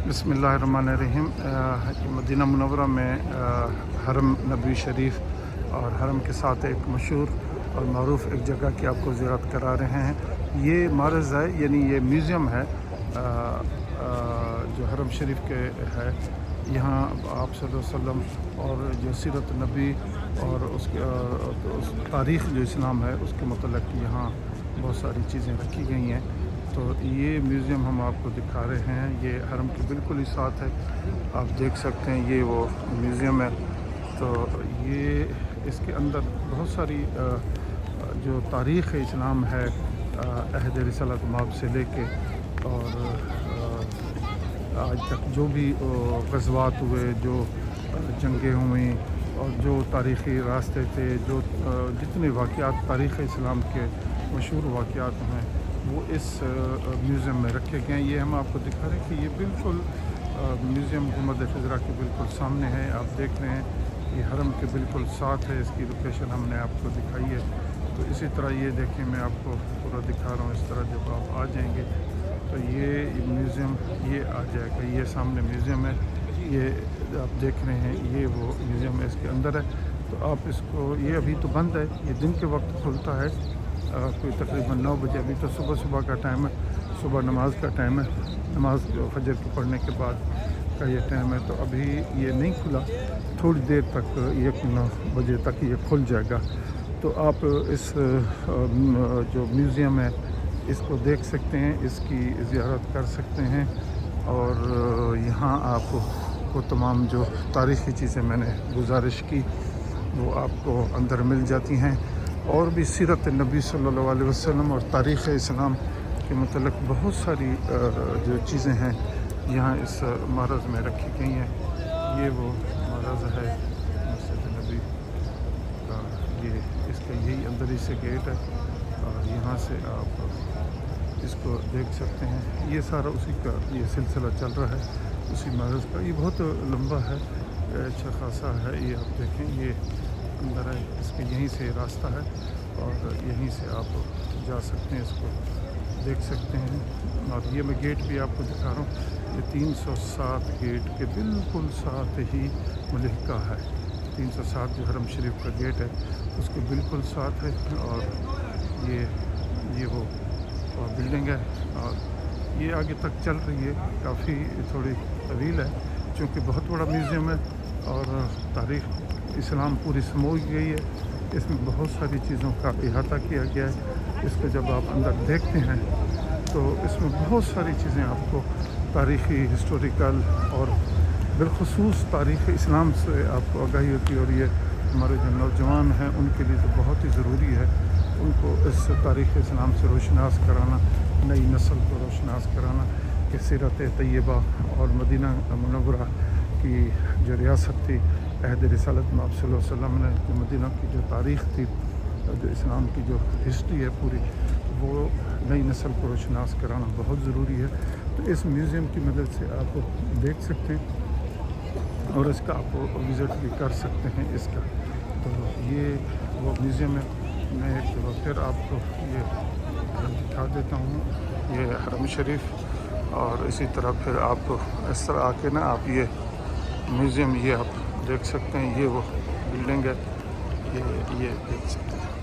बिस्मिल्लाहिर्रहमानिर्रहीम। Medina Munawwara में हरम नबी शरीफ और हरम के साथ एक मशहूर और मरूफ एक जगह की आपको ज़ियारत करा रहे हैं। ये मारज़ है, यानी ये म्यूज़ियम है जो हरम शरीफ के है। यहाँ आप सल्लल्लाहु अलैहि वसल्लम और जो सीरत नबी और उसके उस तारीख़ जो इस्लाम है उसके मतलब यहाँ बहुत सारी चीज़ें रखी गई हैं। तो ये म्यूज़ियम हम आपको दिखा रहे हैं, ये हरम के बिल्कुल ही साथ है। आप देख सकते हैं ये वो म्यूज़ियम है। तो ये इसके अंदर बहुत सारी जो तारीख़ इस्लाम है अहद रिसालत माब से लेके और आज तक जो भी ग़ज़वात हुए, जो जंगें हुई और जो तारीख़ी रास्ते थे, जो जितने वाक़यात तारीख़ इस्लाम के मशहूर वाक़यात हैं वो इस म्यूज़ियम में रखे गए हैं। ये हम आपको दिखा रहे हैं कि ये बिल्कुल म्यूज़ियम गुंबद ख़ज़रा के बिल्कुल सामने है। आप देख रहे हैं ये हरम के बिल्कुल साथ है, इसकी लोकेशन हमने आपको दिखाई है। तो इसी तरह ये देखें, मैं आपको पूरा दिखा रहा हूँ। इस तरह जब आप आ जाएंगे तो ये म्यूज़ियम ये आ जाएगा। ये सामने म्यूज़ियम है, ये आप देख रहे हैं, ये वो म्यूज़ियम है, इसके अंदर है। तो आप इसको, ये अभी तो बंद है, ये दिन के वक्त खुलता है कोई तकरीबन 9 बजे। अभी तो सुबह का टाइम है, सुबह नमाज का टाइम है, नमाज फजर के पढ़ने के बाद का ये टाइम है। तो अभी ये नहीं खुला, थोड़ी देर तक, ये 9 बजे तक ये खुल जाएगा। तो आप इस जो म्यूज़ियम है इसको देख सकते हैं, इसकी ज़ियारत कर सकते हैं। और यहाँ आपको तमाम जो तारीख़ी चीज़ें मैंने गुजारिश की वो आपको अंदर मिल जाती हैं। और भी सीरत नबी सल्लल्लाहु अलैहि वसल्लम और तारीख़ इस्लाम के मतलब बहुत सारी जो चीज़ें हैं यहाँ इस मारज़ में रखी गई हैं। ये वो मारज़ है मस्जिद नबी का, ये इसका यही अंदर ही से गेट है और यहाँ से आप इसको देख सकते हैं। ये सारा उसी का ये सिलसिला चल रहा है, उसी मारज़ का। ये बहुत लंबा है, अच्छा खासा है। ये आप देखें, ये अंदर है, इसके यहीं से रास्ता है और यहीं से आप जा सकते हैं, इसको देख सकते हैं। और ये मैं गेट भी आपको दिखा रहा हूँ, ये 307 गेट के बिल्कुल साथ ही मलिका है। 307 जो हरम शरीफ का गेट है उसके बिल्कुल साथ है। और ये वो बिल्डिंग है और ये आगे तक चल रही है, काफ़ी थोड़ी तवील है क्योंकि बहुत बड़ा म्यूज़ियम है और तारीख़ इस्लाम पूरी समोई गई है। इसमें बहुत सारी चीज़ों का इहाता किया गया है। इसको जब आप अंदर देखते हैं तो इसमें बहुत सारी चीज़ें आपको तारीख़ी, हिस्टोरिकल और बिलखुसूस तारीख़ इस्लाम से आपको आगाही होती है। और ये हमारे जो नौजवान हैं उनके लिए तो बहुत ही ज़रूरी है, उनको इस तारीख़ इस्लाम से रोशनास कराना, नई नस्ल को रोशनास कराना कि सीरत तैयबा और मदीना मुनव्वरा की जो रियासत थी अहद रिसालत में आप सल्लल्लाहु अलैहि वसल्लम ने जो मदीना की जो तारीख़ थी, जो इस्लाम की जो हिस्ट्री है पूरी, वो नई नस्ल को रोशनास कराना बहुत ज़रूरी है। तो इस म्यूज़ियम की मदद से आप देख सकते हैं और इसका आप विज़िट भी कर सकते हैं इसका। तो ये वो म्यूज़ियम है। मैं एक दफ़ा फिर आपको ये दिखा देता हूँ, ये हरम शरीफ। और इसी तरह फिर आप इस तरह आके ना आप ये म्यूज़ियम ये आप देख सकते हैं, ये वो बिल्डिंग है, ये देख सकते हैं।